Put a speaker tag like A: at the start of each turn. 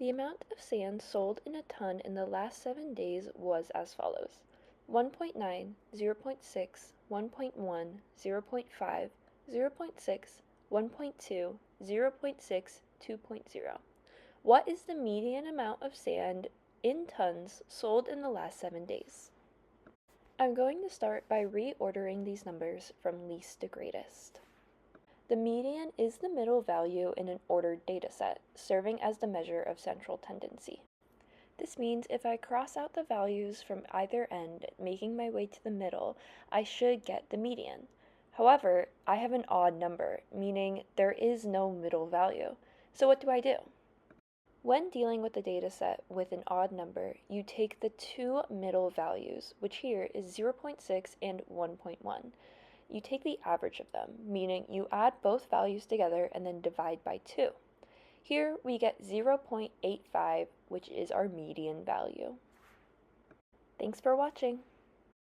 A: The amount of sand sold in a ton in the last 7 days was as follows: 1.9, 0.6, 1.1, 0.5, 0.6, 1.2, 0.6, 2.0. What is the median amount of sand in tons sold in the last 7 days? I'm going to start by reordering these numbers from least to greatest. The median is the middle value in an ordered dataset, serving as the measure of central tendency. This means if I cross out the values from either end, making my way to the middle, I should get the median. However, I have an odd number, meaning there is no middle value. So what do I do? When dealing with the dataset with an odd number, you take the two middle values, which here is 0.6 and 1.1. You take the average of them, meaning you add both values together and then divide by 2. Here we get 0.85, which is our median value. Thanks for watching.